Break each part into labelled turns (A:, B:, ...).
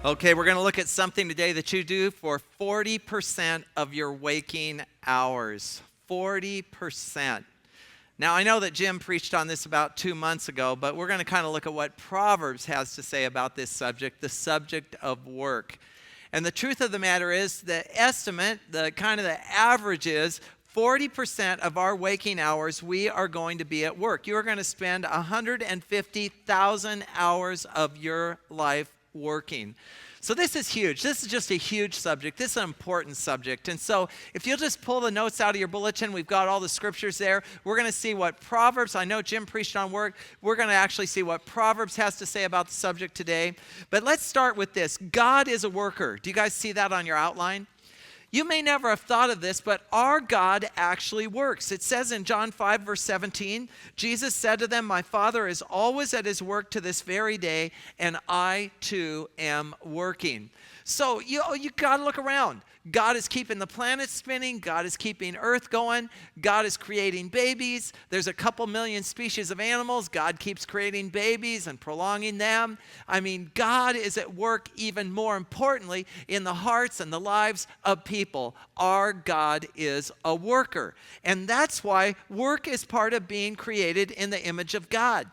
A: Okay, we're going to look at something today that you do for 40% of your waking hours. 40%. Now, I know that Jim preached on this about 2 months ago, but we're going to kind of look at what Proverbs has to say about this subject, the subject of work. And the truth of the matter is, the estimate, the average is 40% of our waking hours, we are going to be at work. You are going to spend 150,000 hours of your life working. So this is huge. This is just a huge subject. This is an important subject. And so if you'll just pull the notes out of your bulletin, we've got all the scriptures there. We're going to see what Proverbs, I know Jim preached on work. We're going to actually see what Proverbs has to say about the subject today. But let's start with this. God is a worker. Do you guys see that on your outline? You may never have thought of this, but our God actually works. It says in John 5, verse 17, Jesus said to them, "My Father is always at his work to this very day, and I too am working." So you got to look around. God is keeping the planet spinning. God is keeping Earth going. God is creating babies. There's a couple million species of animals. God keeps creating babies and prolonging them. I mean, God is at work even more importantly in the hearts and the lives of people. Our God is a worker. And that's why work is part of being created in the image of God.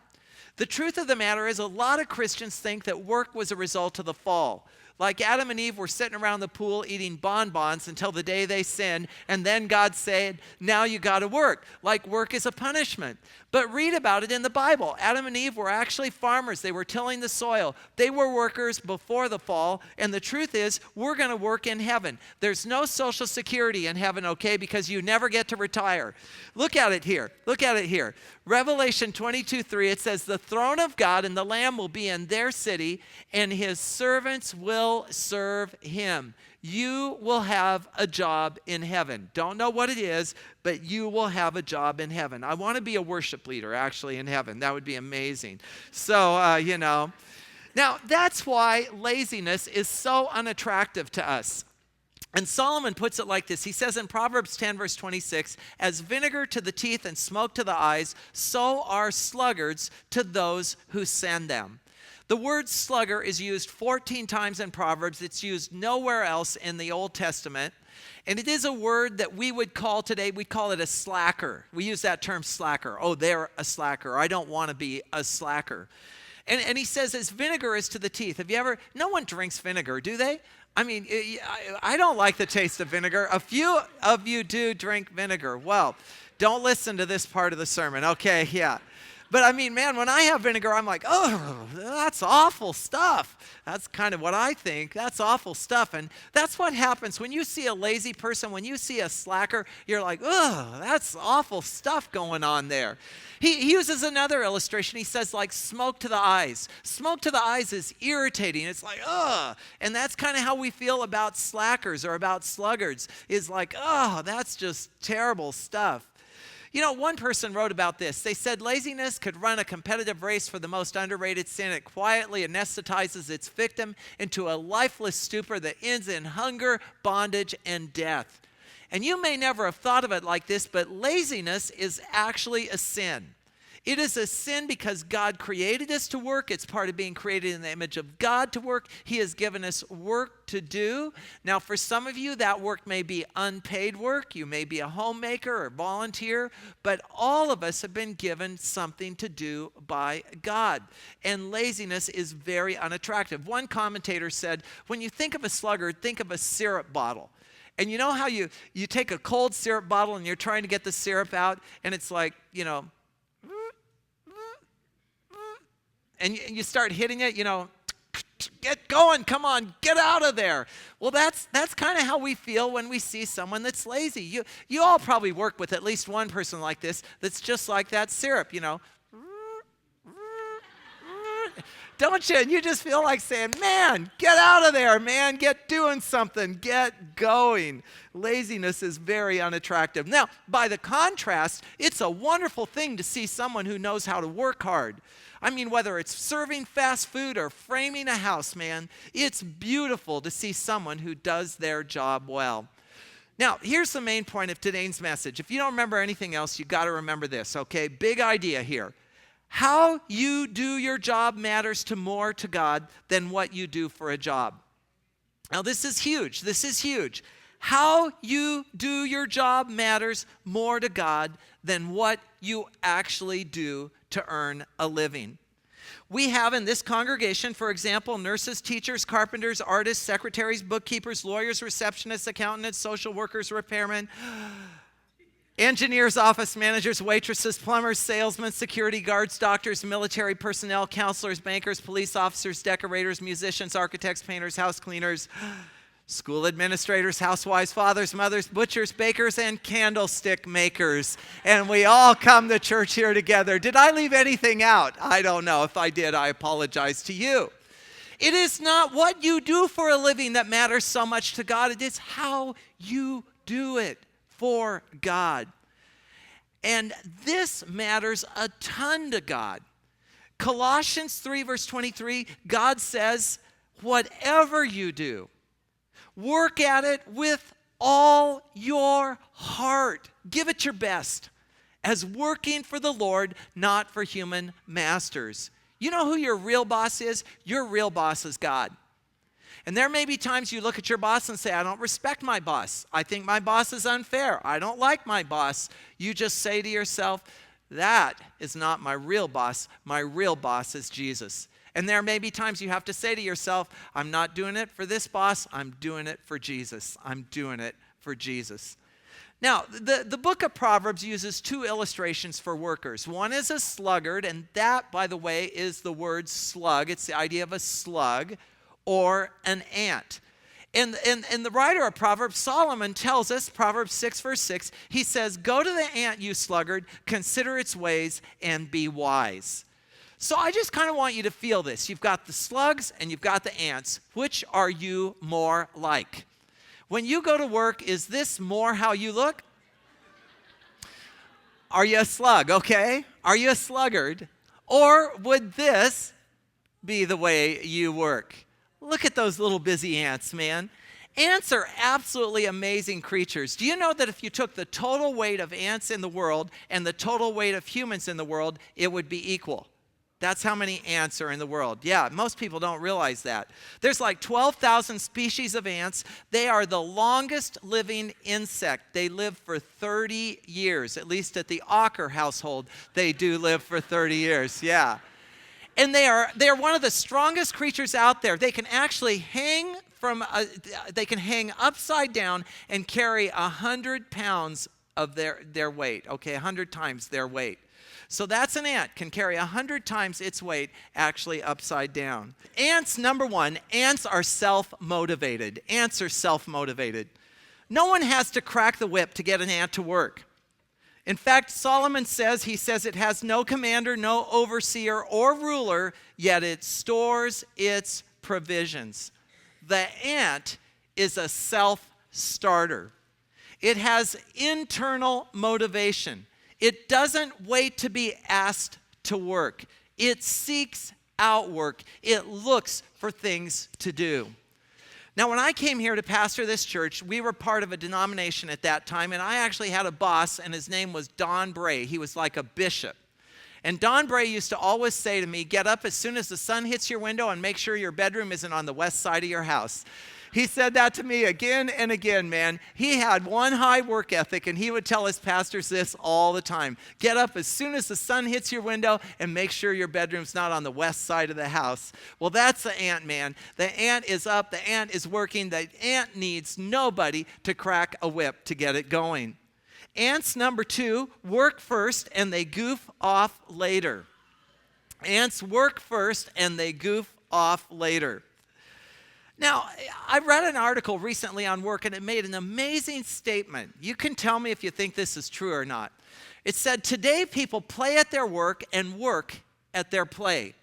A: The truth of the matter is, a lot of Christians think that work was a result of the fall. Like Adam and Eve were sitting around the pool eating bonbons until the day they sinned, and then God said, now you got to work. Like work is a punishment. But read about it in the Bible. Adam and Eve were actually farmers. They were tilling the soil. They were workers before the fall, and the truth is, we're going to work in heaven. There's no Social Security in heaven, okay, because you never get to retire. Look at it here. Look at it here. Revelation 22:3, it says, "The throne of God and the Lamb will be in their city, and his servants will serve him." You will have a job in heaven. Don't know what it is, but you will have a job in heaven. I want to be a worship leader, actually, in heaven. That would be amazing. So, Now, that's why laziness is so unattractive to us. And Solomon puts it like this. He says in Proverbs 10, verse 26, "As vinegar to the teeth and smoke to the eyes, so are sluggards to those who send them." The word slugger is used 14 times in Proverbs. It's used nowhere else in the Old Testament. And it is a word that we would call today, we call it a slacker. We use that term slacker. Oh, they're a slacker. I don't want to be a slacker. And he says, as vinegar is to the teeth. No one drinks vinegar, do they? I mean, I don't like the taste of vinegar. A few of you do drink vinegar. Well, don't listen to this part of the sermon. Okay, yeah. But I mean, man, when I have vinegar, I'm like, oh, that's awful stuff. That's kind of what I think. That's awful stuff. And that's what happens when you see a lazy person, when you see a slacker, you're like, oh, that's awful stuff going on there. He uses another illustration. He says, like, smoke to the eyes. Smoke to the eyes is irritating. It's like, ugh. And that's kind of how we feel about slackers or about sluggards, is like, oh, that's just terrible stuff. You know, one person wrote about this. They said, laziness could run a competitive race for the most underrated sin. It quietly anesthetizes its victim into a lifeless stupor that ends in hunger, bondage, and death. And you may never have thought of it like this, but laziness is actually a sin. It is a sin because God created us to work. It's part of being created in the image of God to work. He has given us work to do. Now, for some of you, that work may be unpaid work. You may be a homemaker or volunteer, but all of us have been given something to do by God. And laziness is very unattractive. One commentator said, when you think of a sluggard, think of a syrup bottle. And you know how you take a cold syrup bottle and you're trying to get the syrup out, and it's like, and you start hitting it, get going, come on, get out of there. Well, that's kind of how we feel when we see someone that's lazy. You all probably work with at least one person like this that's just like that syrup, Don't you? And you just feel like saying, man, get out of there, man. Get doing something. Get going. Laziness is very unattractive. Now, by the contrast, it's a wonderful thing to see someone who knows how to work hard. I mean, whether it's serving fast food or framing a house, man, it's beautiful to see someone who does their job well. Now, here's the main point of today's message. If you don't remember anything else, you got to remember this, okay? Big idea here. How you do your job matters more to God than what you do for a job. Now, this is huge. This is huge. How you do your job matters more to God than what you actually do to earn a living. We have in this congregation, for example, nurses, teachers, carpenters, artists, secretaries, bookkeepers, lawyers, receptionists, accountants, social workers, repairmen, engineers, office managers, waitresses, plumbers, salesmen, security guards, doctors, military personnel, counselors, bankers, police officers, decorators, musicians, architects, painters, house cleaners, school administrators, housewives, fathers, mothers, butchers, bakers, and candlestick makers. And we all come to church here together. Did I leave anything out? I don't know. If I did, I apologize to you. It is not what you do for a living that matters so much to God. It is how you do it for God. And this matters a ton to God. Colossians 3 verse 23, God says, whatever you do, work at it with all your heart. Give it your best as working for the Lord, not for human masters. You know who your real boss is? Your real boss is God. And there may be times you look at your boss and say, I don't respect my boss. I think my boss is unfair. I don't like my boss. You just say to yourself, that is not my real boss. My real boss is Jesus. And there may be times you have to say to yourself, I'm not doing it for this boss. I'm doing it for Jesus. I'm doing it for Jesus. Now, the book of Proverbs uses two illustrations for workers. One is a sluggard, and that, by the way, is the word slug. It's the idea of a slug or an ant. And the writer of Proverbs, Solomon, tells us, Proverbs 6, verse 6, he says, go to the ant, you sluggard, consider its ways, and be wise. So I just kind of want you to feel this. You've got the slugs and you've got the ants. Which are you more like? When you go to work, is this more how you look? Are you a slug, okay? Are you a sluggard? Or would this be the way you work? Look at those little busy ants, man. Ants are absolutely amazing creatures. Do you know that if you took the total weight of ants in the world and the total weight of humans in the world, it would be equal? That's how many ants are in the world. Yeah, most people don't realize that. There's like 12,000 species of ants. They are the longest living insect. They live for 30 years. At least at the Ocker household, they do live for 30 years. Yeah. And they are one of the strongest creatures out there. They can actually hang upside down and carry 100 pounds of their weight. Okay, 100 times their weight. So that's an ant, can carry 100 times its weight actually upside down. Ants, number one, ants are self-motivated. Ants are self-motivated. No one has to crack the whip to get an ant to work. In fact, Solomon says, it has no commander, no overseer or ruler, yet it stores its provisions. The ant is a self-starter. It has internal motivation. It doesn't wait to be asked to work. It seeks out work. It looks for things to do. Now, when I came here to pastor this church, we were part of a denomination at that time, and I actually had a boss, and his name was Don Bray. He was like a bishop. And Don Bray used to always say to me, get up as soon as the sun hits your window and make sure your bedroom isn't on the west side of your house. He said that to me again and again, man. He had one high work ethic, and he would tell his pastors this all the time. Get up as soon as the sun hits your window and make sure your bedroom's not on the west side of the house. Well, that's the ant, man. The ant is up. The ant is working. The ant needs nobody to crack a whip to get it going. Ants, number two, work first and they goof off later. Ants work first and they goof off later. Now, I read an article recently on work, and it made an amazing statement. You can tell me if you think this is true or not. It said, today people play at their work and work at their play.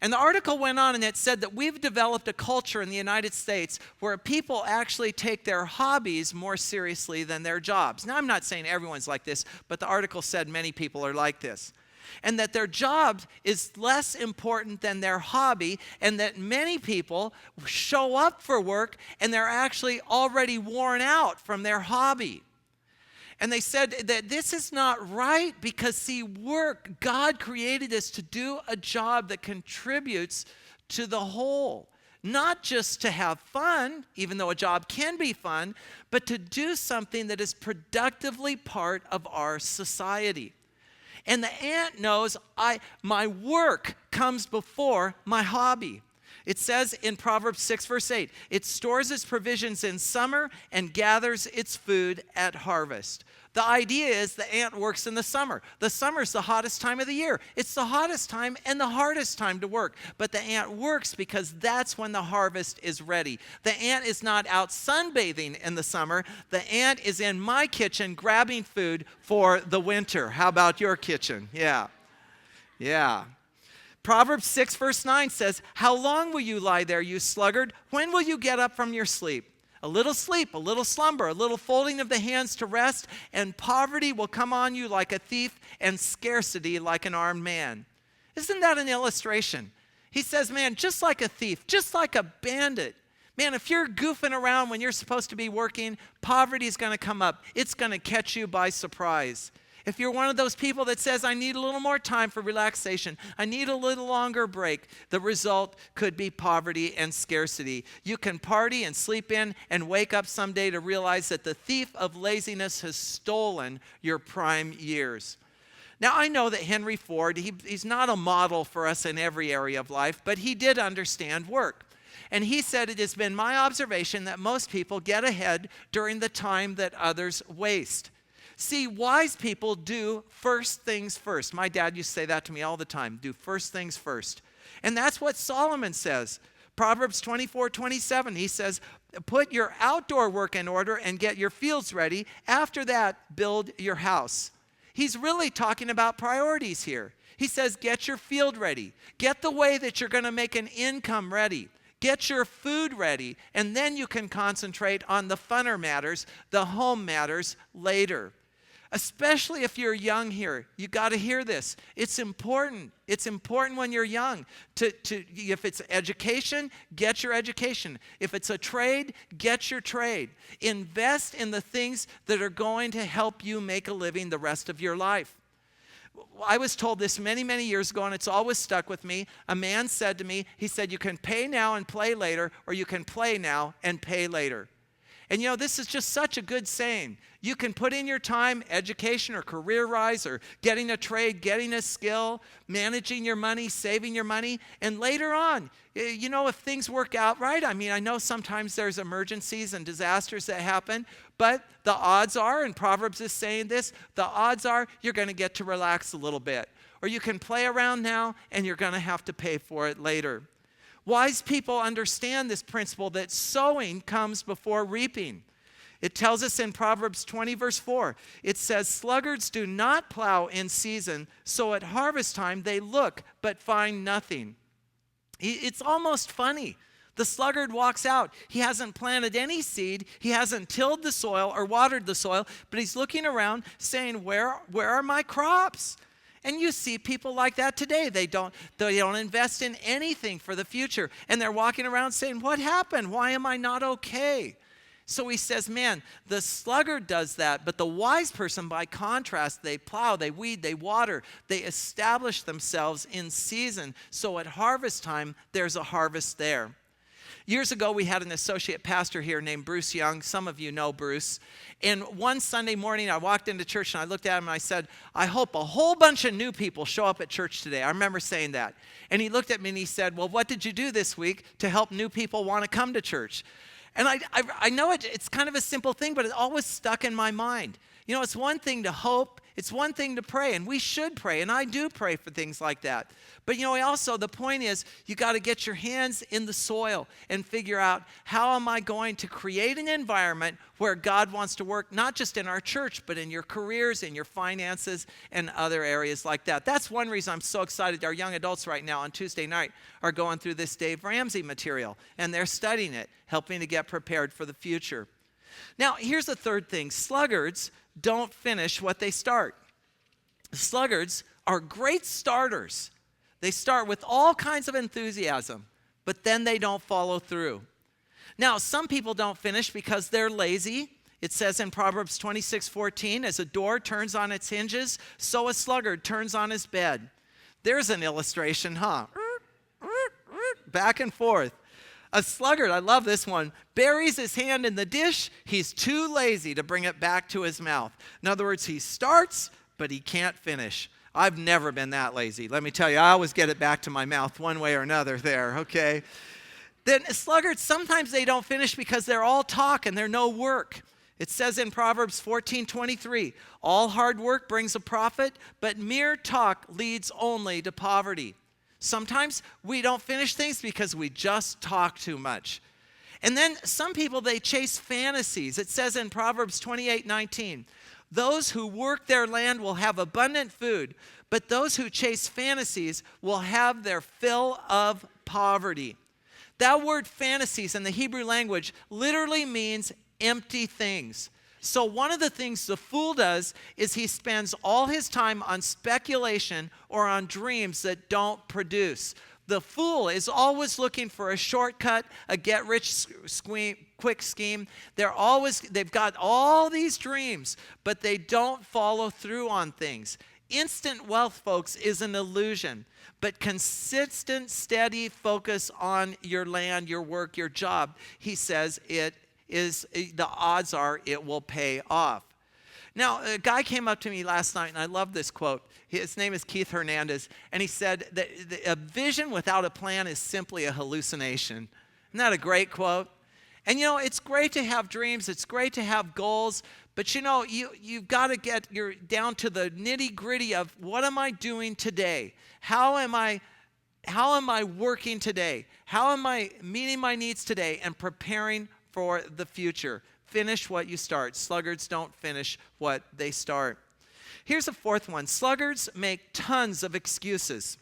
A: And the article went on, and it said that we've developed a culture in the United States where people actually take their hobbies more seriously than their jobs. Now, I'm not saying everyone's like this, but the article said many people are like this. And that their job is less important than their hobby, and that many people show up for work and they're actually already worn out from their hobby. And they said that this is not right because, see, God created us to do a job that contributes to the whole. Not just to have fun, even though a job can be fun, but to do something that is productively part of our society. And the ant knows my work comes before my hobby. It says in Proverbs 6, verse 8, it stores its provisions in summer and gathers its food at harvest. The idea is the ant works in the summer. The summer's the hottest time of the year. It's the hottest time and the hardest time to work. But the ant works because that's when the harvest is ready. The ant is not out sunbathing in the summer. The ant is in my kitchen grabbing food for the winter. How about your kitchen? Yeah. Proverbs 6, verse 9 says, how long will you lie there, you sluggard? When will you get up from your sleep? A little sleep, a little slumber, a little folding of the hands to rest, and poverty will come on you like a thief, and scarcity like an armed man. Isn't that an illustration? He says, man, just like a thief, just like a bandit. Man, if you're goofing around when you're supposed to be working, poverty is going to come up. It's going to catch you by surprise. If you're one of those people that says, I need a little more time for relaxation, I need a little longer break, the result could be poverty and scarcity. You can party and sleep in and wake up someday to realize that the thief of laziness has stolen your prime years. Now, I know that Henry Ford, he's not a model for us in every area of life, but he did understand work. And he said, it has been my observation that most people get ahead during the time that others waste. See, wise people do first things first. My dad used to say that to me all the time, do first things first. And that's what Solomon says. Proverbs 24:27, he says, put your outdoor work in order and get your fields ready. After that, build your house. He's really talking about priorities here. He says, get your field ready. Get the way that you're going to make an income ready. Get your food ready, and then you can concentrate on the funner matters, the home matters later. Especially if you're young here, you got to hear this. It's important. It's important when you're young. If it's education, get your education. If it's a trade, get your trade. Invest in the things that are going to help you make a living the rest of your life. I was told this many, many years ago, and it's always stuck with me. A man said to me, he said, you can pay now and play later, or you can play now and pay later. And you know, this is just such a good saying. You can put in your time, education or career rise or getting a trade, getting a skill, managing your money, saving your money, and later on, you know, if things work out right, I mean, I know sometimes there's emergencies and disasters that happen, but the odds are, and Proverbs is saying this, the odds are you're going to get to relax a little bit. Or you can play around now and you're going to have to pay for it later. Wise people understand this principle that sowing comes before reaping. It tells us in Proverbs 20, verse 4, it says, sluggards do not plow in season, so at harvest time they look but find nothing. It's almost funny. The sluggard walks out. He hasn't planted any seed. He hasn't tilled the soil or watered the soil, but he's looking around saying, where are my crops? And you see people like that today. They don't invest in anything for the future. And they're walking around saying, what happened? Why am I not okay? So he says, man, the sluggard does that, but the wise person, by contrast, they plow, they weed, they water, they establish themselves in season. So at harvest time, there's a harvest there. Years ago, we had an associate pastor here named Bruce Young. Some of you know Bruce. And one Sunday morning, I walked into church and I looked at him and I said, I hope a whole bunch of new people show up at church today. I remember saying that. And he looked at me and he said, well, what did you do this week to help new people want to come to church? And I know it's kind of a simple thing, but it always stuck in my mind. You know, it's one thing to hope. It's one thing to pray, and we should pray, and I do pray for things like that. But, you know, also the point is you got to get your hands in the soil and figure out, how am I going to create an environment where God wants to work, not just in our church, but in your careers, in your finances, and other areas like that. That's one reason I'm so excited. Our young adults right now on Tuesday night are going through this Dave Ramsey material, and they're studying it, helping to get prepared for the future. Now, here's the third thing. Sluggards don't finish what they start. Sluggards are great starters. They start with all kinds of enthusiasm, but then they don't follow through. Now, some people don't finish because they're lazy. It says in Proverbs 26:14, as a door turns on its hinges, so a sluggard turns on his bed. There's an illustration, huh? Back and forth. A sluggard, I love this one, buries his hand in the dish. He's too lazy to bring it back to his mouth. In other words, he starts, but he can't finish. I've never been that lazy. Let me tell you, I always get it back to my mouth one way or another there, okay? Then sluggards, sometimes they don't finish because they're all talk and they're no work. It says in Proverbs 14:23, all hard work brings a profit, but mere talk leads only to poverty. Sometimes we don't finish things because we just talk too much. And then some people, they chase fantasies. It says in Proverbs 28:19, those who work their land will have abundant food, but those who chase fantasies will have their fill of poverty. That word fantasies in the Hebrew language literally means empty things. So one of the things the fool does is he spends all his time on speculation or on dreams that don't produce. The fool is always looking for a shortcut, a get-rich-quick scheme. They've got all these dreams, but they don't follow through on things. Instant wealth, folks, is an illusion. But consistent, steady focus on your land, your work, your job, he says the odds are it will pay off. Now, a guy came up to me last night, and I love this quote. His name is Keith Hernandez, and he said that a vision without a plan is simply a hallucination. Isn't that a great quote? And you know, it's great to have dreams, it's great to have goals, but you know, you've got to get down to the nitty-gritty of what am I doing today? How am I working today? How am I meeting my needs today and preparing for the future? Finish what you start. Sluggards don't finish what they start. Here's a fourth one. Sluggards make tons of excuses.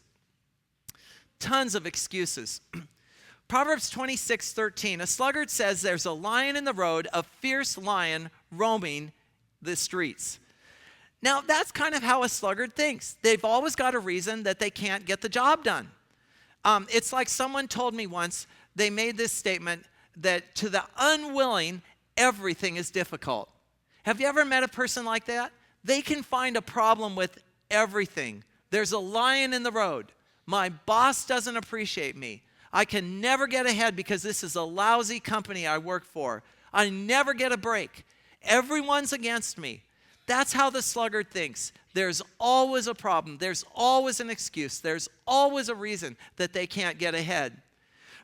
A: Tons of excuses. Proverbs 26:13. A sluggard says there's a lion in the road, a fierce lion roaming the streets. Now, that's kind of how a sluggard thinks. They've always got a reason that they can't get the job done. It's like someone told me once, they made this statement that to the unwilling, everything is difficult. Have you ever met a person like that? They can find a problem with everything. There's a lion in the road. My boss doesn't appreciate me. I can never get ahead because this is a lousy company I work for. I never get a break. Everyone's against me. That's how the sluggard thinks. There's always a problem. There's always an excuse. There's always a reason that they can't get ahead.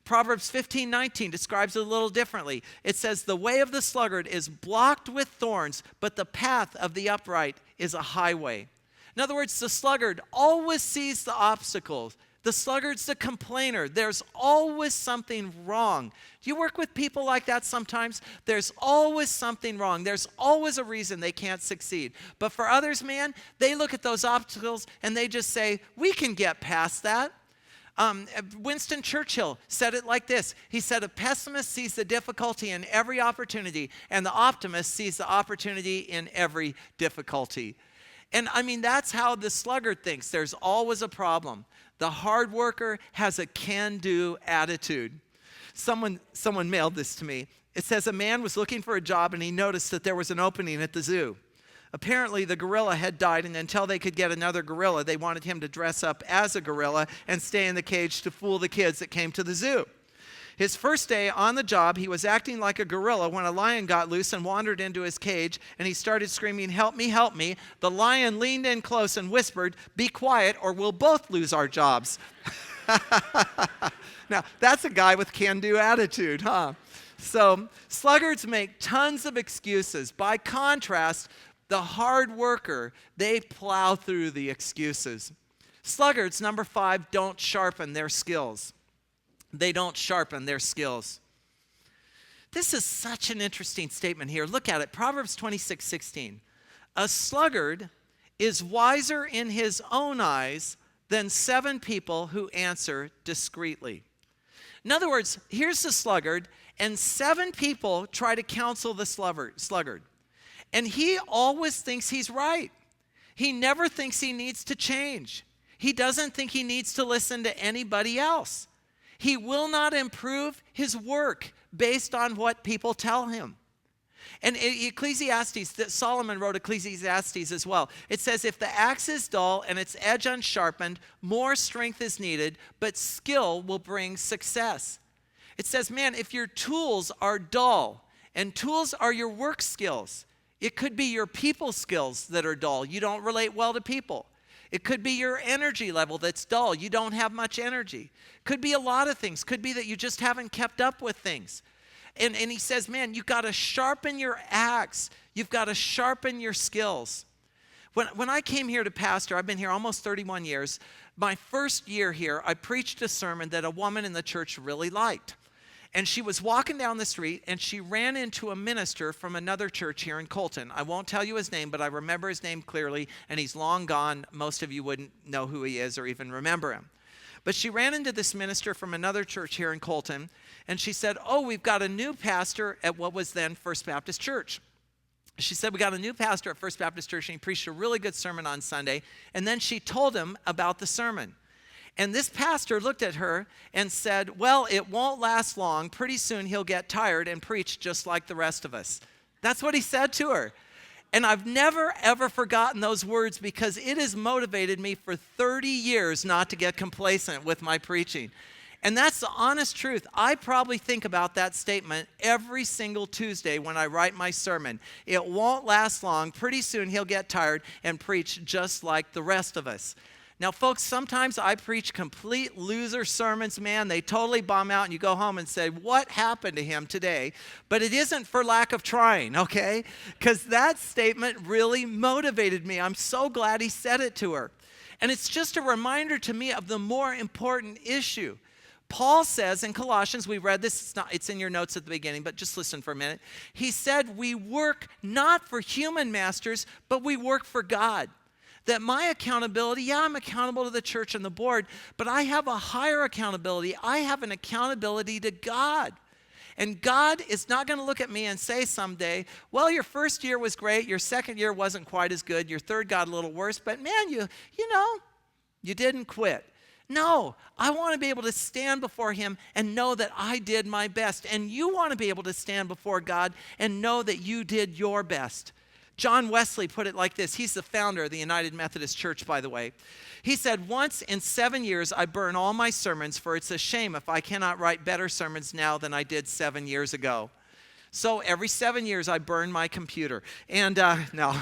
A: Proverbs 15:19 describes it a little differently. It says, the way of the sluggard is blocked with thorns, but the path of the upright is a highway. In other words, the sluggard always sees the obstacles. The sluggard's the complainer. There's always something wrong. Do you work with people like that sometimes? There's always something wrong. There's always a reason they can't succeed. But for others, man, they look at those obstacles and they just say, we can get past that. Winston Churchill said it like this. He said, a pessimist sees the difficulty in every opportunity, and the optimist sees the opportunity in every difficulty. And I mean, that's how the sluggard thinks. There's always a problem. The hard worker has a can-do attitude. Someone mailed this to me. It says a man was looking for a job and he noticed that there was an opening at the zoo. Apparently the gorilla had died, and until they could get another gorilla, they wanted him to dress up as a gorilla and stay in the cage to fool the kids that came to the zoo. His first day on the job, he was acting like a gorilla when a lion got loose and wandered into his cage, and he started screaming, help me, help me. The lion leaned in close and whispered, be quiet or we'll both lose our jobs. Now, that's a guy with can-do attitude, huh? So, sluggards make tons of excuses. By contrast, the hard worker, they plow through the excuses. Sluggards, number 5, don't sharpen their skills. They don't sharpen their skills. This is such an interesting statement here. Look at it. Proverbs 26:16. A sluggard is wiser in his own eyes than 7 people who answer discreetly. In other words, here's the sluggard, and 7 people try to counsel the sluggard. And he always thinks he's right. He never thinks he needs to change. He doesn't think he needs to listen to anybody else. He will not improve his work based on what people tell him. And Ecclesiastes, Solomon wrote Ecclesiastes as well. It says, if the axe is dull and its edge unsharpened, more strength is needed, but skill will bring success. It says, man, if your tools are dull, and tools are your work skills, it could be your people skills that are dull. You don't relate well to people. It could be your energy level that's dull. You don't have much energy. Could be a lot of things. Could be that you just haven't kept up with things. And he says, man, you've got to sharpen your axe. You've got to sharpen your skills. When I came here to pastor, I've been here almost 31 years. My first year here, I preached a sermon that a woman in the church really liked. And she was walking down the street, and she ran into a minister from another church here in Colton. I won't tell you his name, but I remember his name clearly, and he's long gone. Most of you wouldn't know who he is or even remember him. But she ran into this minister from another church here in Colton, and she said, oh, we've got a new pastor at what was then First Baptist Church. She said, we got a new pastor at First Baptist Church, and he preached a really good sermon on Sunday. And then she told him about the sermon. And this pastor looked at her and said, well, it won't last long. Pretty soon he'll get tired and preach just like the rest of us. That's what he said to her. And I've never, ever forgotten those words because it has motivated me for 30 years not to get complacent with my preaching. And that's the honest truth. I probably think about that statement every single Tuesday when I write my sermon. It won't last long. Pretty soon he'll get tired and preach just like the rest of us. Now, folks, sometimes I preach complete loser sermons, man. They totally bomb out, and you go home and say, what happened to him today? But it isn't for lack of trying, okay? Because that statement really motivated me. I'm so glad he said it to her. And it's just a reminder to me of the more important issue. Paul says in Colossians, we read this, it's in your notes at the beginning, but just listen for a minute. He said, we work not for human masters, but we work for God. That my accountability, yeah, I'm accountable to the church and the board, but I have a higher accountability. I have an accountability to God. And God is not going to look at me and say someday, well, your first year was great, your second year wasn't quite as good, your third got a little worse, but man, you didn't quit. No, I want to be able to stand before him and know that I did my best. And you want to be able to stand before God and know that you did your best. John Wesley put it like this. He's the founder of the United Methodist Church, by the way. He said, once in 7 years, I burn all my sermons, for it's a shame if I cannot write better sermons now than I did 7 years ago. So every 7 years, I burn my computer. And no,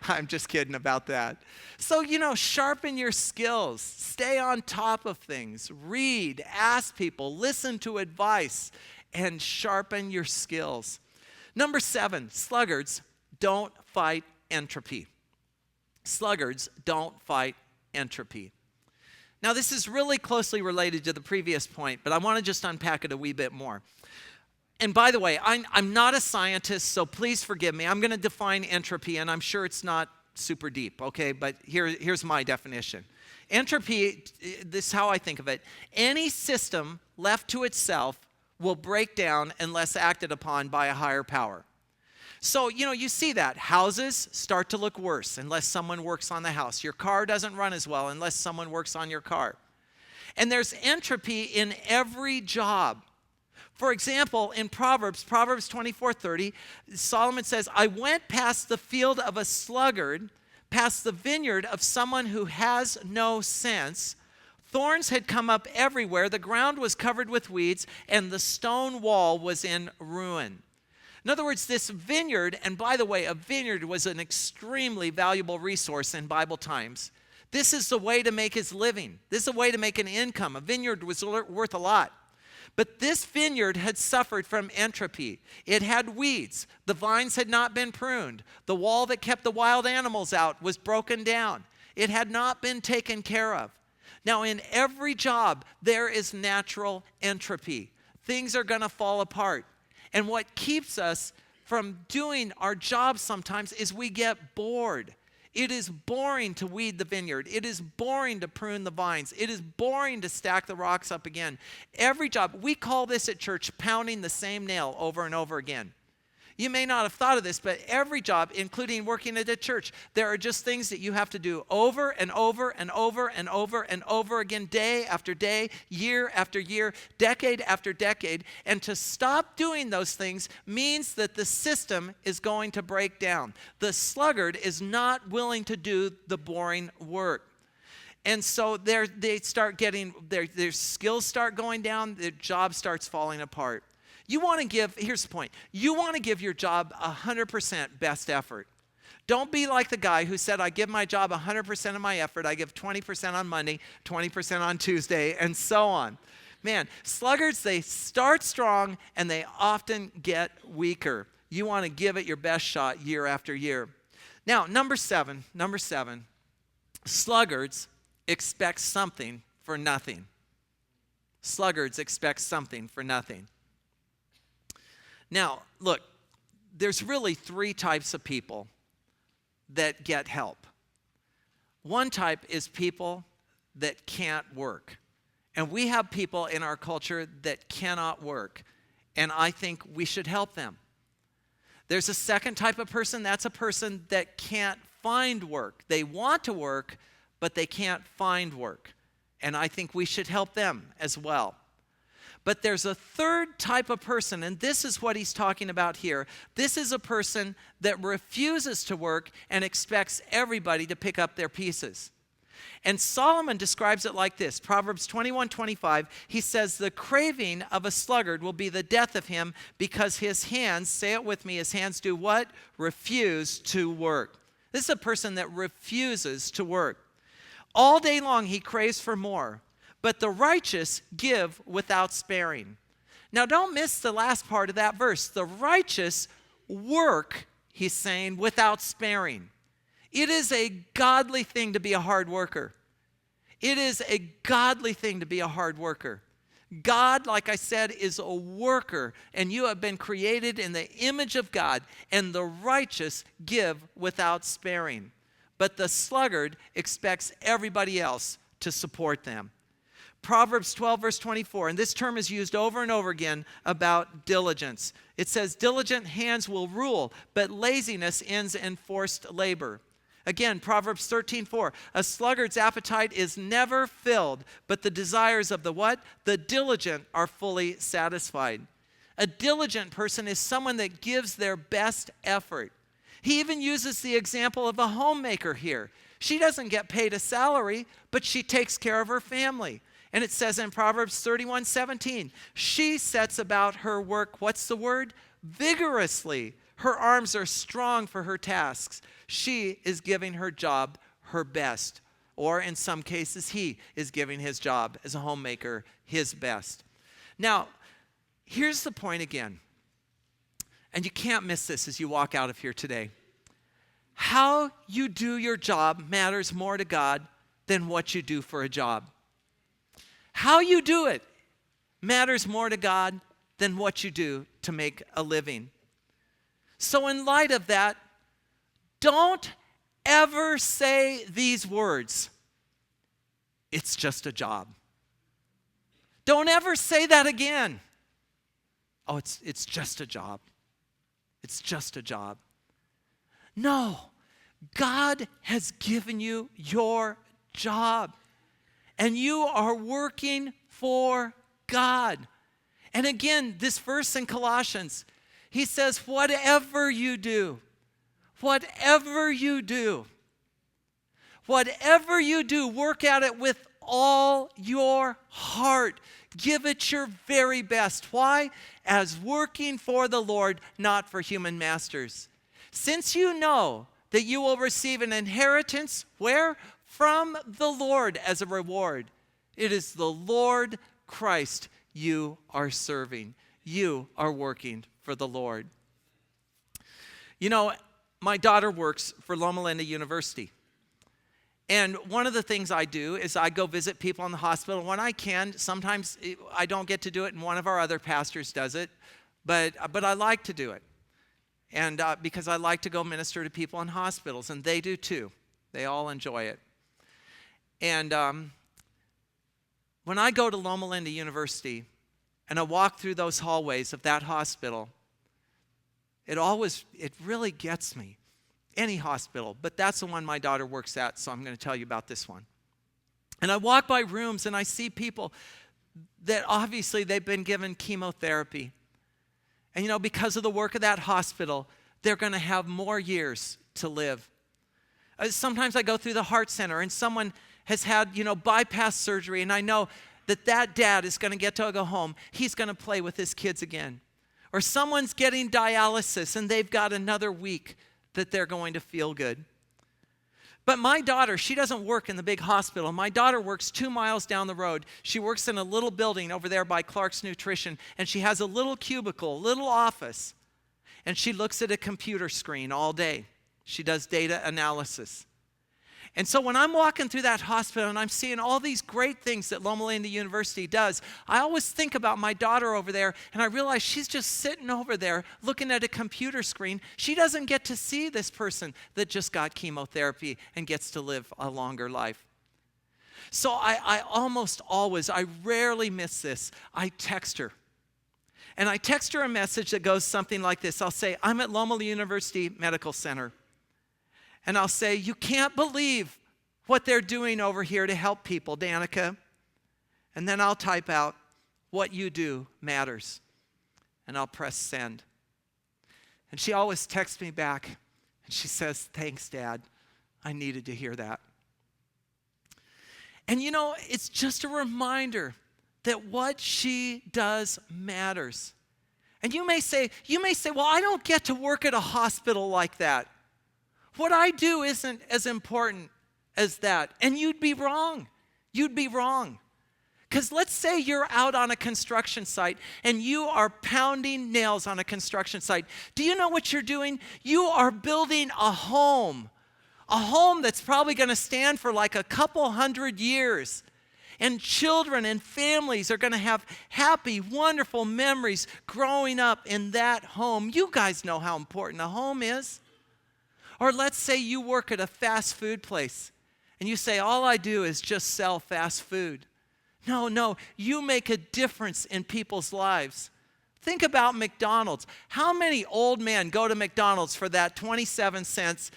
A: I'm just kidding about that. So, sharpen your skills. Stay on top of things. Read, ask people, listen to advice, and sharpen your skills. Number 7, sluggards don't fight entropy. Sluggards don't fight entropy. Now, this is really closely related to the previous point, but I want to just unpack it a wee bit more. And by the way, I'm not a scientist, so please forgive me. I'm going to define entropy, and I'm sure it's not super deep, okay? But here's my definition. Entropy, this is how I think of it. Any system left to itself will break down unless acted upon by a higher power. So, you see that. Houses start to look worse unless someone works on the house. Your car doesn't run as well unless someone works on your car. And there's entropy in every job. For example, in Proverbs 24:30, Solomon says, I went past the field of a sluggard, past the vineyard of someone who has no sense. Thorns had come up everywhere. The ground was covered with weeds, and the stone wall was in ruin. In other words, this vineyard, and by the way, a vineyard was an extremely valuable resource in Bible times. This is the way to make his living. This is a way to make an income. A vineyard was worth a lot. But this vineyard had suffered from entropy. It had weeds. The vines had not been pruned. The wall that kept the wild animals out was broken down. It had not been taken care of. Now, in every job, there is natural entropy. Things are going to fall apart. And what keeps us from doing our job sometimes is we get bored. It is boring to weed the vineyard. It is boring to prune the vines. It is boring to stack the rocks up again. Every job, we call this at church pounding the same nail over and over again. You may not have thought of this, but every job, including working at a church, there are just things that you have to do over and over and over and over and over again, day after day, year after year, decade after decade. And to stop doing those things means that the system is going to break down. The sluggard is not willing to do the boring work. And so they start getting, their skills start going down, their job starts falling apart. You want to give, here's the point, you want to give your job 100% best effort. Don't be like the guy who said, I give my job 100% of my effort, I give 20% on Monday, 20% on Tuesday, and so on. Man, sluggards, they start strong and they often get weaker. You want to give it your best shot year after year. Now, number seven, sluggards expect something for nothing. Sluggards expect something for nothing. Now, look, there's really three types of people that get help. One type is people that can't work. And we have people in our culture that cannot work. And I think we should help them. There's a second type of person. That's a person that can't find work. They want to work, but they can't find work. And I think we should help them as well. But there's a third type of person, and this is what he's talking about here. This is a person that refuses to work and expects everybody to pick up their pieces. And Solomon describes it like this. Proverbs 21:25, he says, the craving of a sluggard will be the death of him because his hands, say it with me, his hands do what? Refuse to work. This is a person that refuses to work. All day long he craves for more. But the righteous give without sparing. Now don't miss the last part of that verse. The righteous work, he's saying, without sparing. It is a godly thing to be a hard worker. It is a godly thing to be a hard worker. God, like I said, is a worker, and you have been created in the image of God, and the righteous give without sparing. But the sluggard expects everybody else to support them. Proverbs 12, verse 24, and this term is used over and over again about diligence. It says, diligent hands will rule, but laziness ends in forced labor. Again, Proverbs 13:4, a sluggard's appetite is never filled, but the desires of the what? The diligent are fully satisfied. A diligent person is someone that gives their best effort. He even uses the example of a homemaker here. She doesn't get paid a salary, but she takes care of her family. And it says in Proverbs 31:17, she sets about her work, what's the word? Vigorously. Her arms are strong for her tasks. She is giving her job her best. Or in some cases, he is giving his job as a homemaker his best. Now, here's the point again. And you can't miss this as you walk out of here today. How you do your job matters more to God than what you do for a job. How you do it matters more to God than what you do to make a living. So in light of that, don't ever say these words, it's just a job. Don't ever say that again. Oh, it's just a job. It's just a job. No, God has given you your job. And you are working for God. And again, this verse in Colossians, he says, whatever you do, work at it with all your heart. Give it your very best. Why? As working for the Lord, not for human masters. Since you know that you will receive an inheritance, where? From the Lord as a reward. It is the Lord Christ you are serving. You are working for the Lord. You know, my daughter works for Loma Linda University. And one of the things I do is I go visit people in the hospital when I can. Sometimes I don't get to do it, and one of our other pastors does it. But I like to do it. And because I like to go minister to people in hospitals, and they do too. They all enjoy it. And when I go to Loma Linda University and I walk through those hallways of that hospital, It really gets me. Any hospital, but that's the one my daughter works at, so I'm going to tell you about this one. And I walk by rooms and I see people that obviously they've been given chemotherapy. And because of the work of that hospital, they're going to have more years to live. Sometimes I go through the heart center and someone has had, bypass surgery, and I know that dad is going to get to go home. He's going to play with his kids again. Or someone's getting dialysis and they've got another week that they're going to feel good. But my daughter, she doesn't work in the big hospital. My daughter works 2 miles down the road. She works in a little building over there by Clark's Nutrition, and she has a little cubicle, little office, and she looks at a computer screen all day. She does data analysis. And so when I'm walking through that hospital and I'm seeing all these great things that Loma Linda University does, I always think about my daughter over there, and I realize she's just sitting over there looking at a computer screen. She doesn't get to see this person that just got chemotherapy and gets to live a longer life. So I rarely miss this. I text her. And I text her a message that goes something like this. I'll say, I'm at Loma Linda University Medical Center. And I'll say, you can't believe what they're doing over here to help people, Danica. And then I'll type out, what you do matters. And I'll press send. And she always texts me back. And she says, thanks, Dad. I needed to hear that. And it's just a reminder that what she does matters. And you may say, well, I don't get to work at a hospital like that. What I do isn't as important as that. And you'd be wrong. You'd be wrong. Because let's say you're out on a construction site and you are pounding nails on a construction site. Do you know what you're doing? You are building a home that's probably going to stand for like a couple hundred years. And children and families are going to have happy, wonderful memories growing up in that home. You guys know how important a home is. Or let's say you work at a fast food place and you say, all I do is just sell fast food. No, you make a difference in people's lives. Think about McDonald's. How many old men go to McDonald's for that 27 cents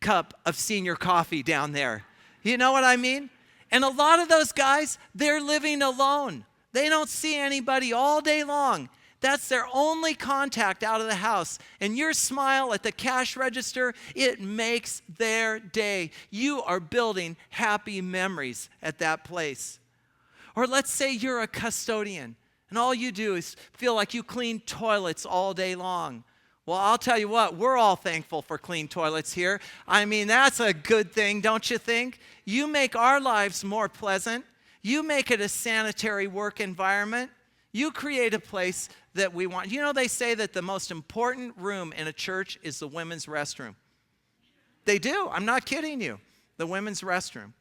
A: cup of senior coffee down there? You know what I mean? And a lot of those guys, they're living alone. They don't see anybody all day long. That's their only contact out of the house. And your smile at the cash register, it makes their day. You are building happy memories at that place. Or let's say you're a custodian, and all you do is feel like you clean toilets all day long. Well, I'll tell you what, we're all thankful for clean toilets here. I mean, that's a good thing, don't you think? You make our lives more pleasant. You make it a sanitary work environment. You create a place that we want. They say that the most important room in a church is the women's restroom. They do. I'm not kidding you. The women's restroom.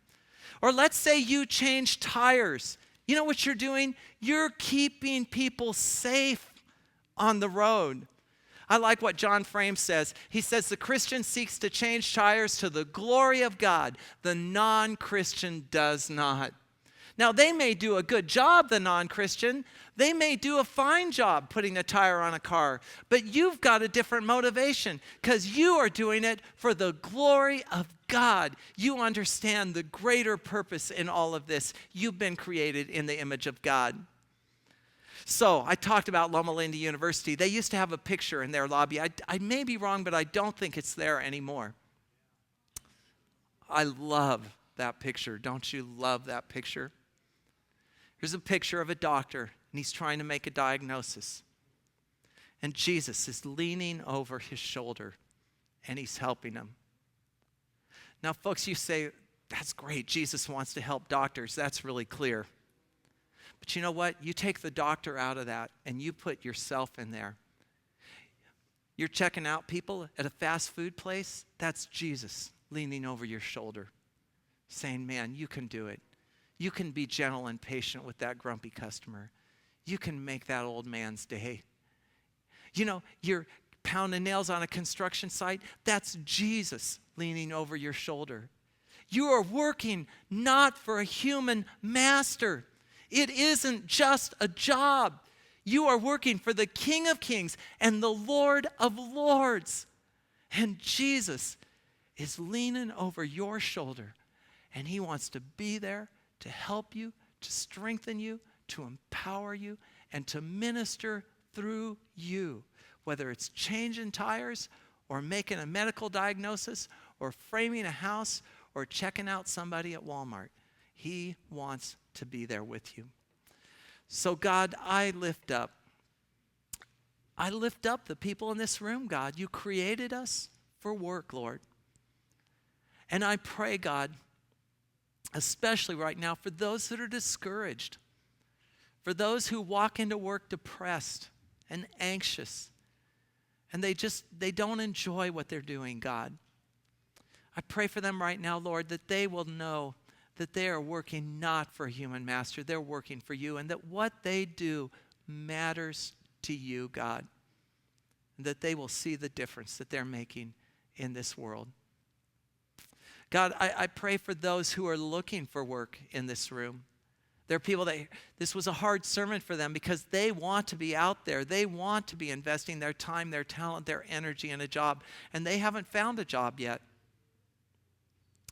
A: Or let's say you change tires. You know what you're doing? You're keeping people safe on the road. I like what John Frame says. He says the Christian seeks to change tires to the glory of God. The non-Christian does not. Now, they may do a good job, the non-Christian. They may do a fine job putting a tire on a car. But you've got a different motivation because you are doing it for the glory of God. You understand the greater purpose in all of this. You've been created in the image of God. So I talked about Loma Linda University. They used to have a picture in their lobby. I may be wrong, but I don't think it's there anymore. I love that picture. Don't you love that picture? Here's a picture of a doctor, and he's trying to make a diagnosis. And Jesus is leaning over his shoulder, and he's helping him. Now, folks, you say, that's great. Jesus wants to help doctors. That's really clear. But you know what? You take the doctor out of that, and you put yourself in there. You're checking out people at a fast food place. That's Jesus leaning over your shoulder, saying, man, you can do it. You can be gentle and patient with that grumpy customer. You can make that old man's day. You're pounding nails on a construction site. That's Jesus leaning over your shoulder. You are working not for a human master. It isn't just a job. You are working for the King of Kings and the Lord of Lords. And Jesus is leaning over your shoulder, and he wants to be there to help you, to strengthen you, to empower you, and to minister through you, whether it's changing tires or making a medical diagnosis or framing a house or checking out somebody at Walmart. He wants to be there with you. So God, I lift up the people in this room, God. You created us for work, Lord. And I pray, God, especially right now, for those that are discouraged, for those who walk into work depressed and anxious, and they don't enjoy what they're doing, God. I pray for them right now, Lord, that they will know that they are working not for a human master, they're working for you, and that what they do matters to you, God, and that they will see the difference that they're making in this world. God, I pray for those who are looking for work in this room. There are people that this was a hard sermon for them because they want to be out there. They want to be investing their time, their talent, their energy in a job, and they haven't found a job yet.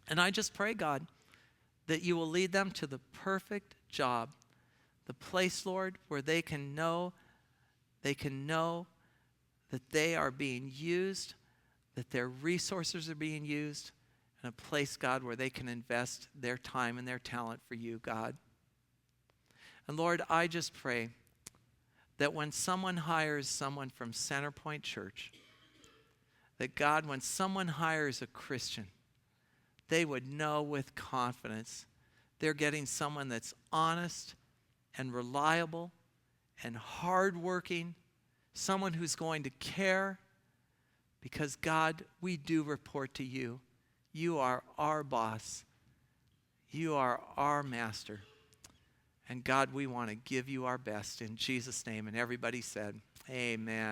A: And I just pray, God, that you will lead them to the perfect job, the place, Lord, where they can know that they are being used, that their resources are being used, and a place, God, where they can invest their time and their talent for you, God. And Lord, I just pray that when someone hires someone from Centerpoint Church, that God, when someone hires a Christian, they would know with confidence they're getting someone that's honest and reliable and hardworking, someone who's going to care, because God, we do report to you. You are our boss. You are our master. And God, we want to give you our best in Jesus' name. And everybody said, amen.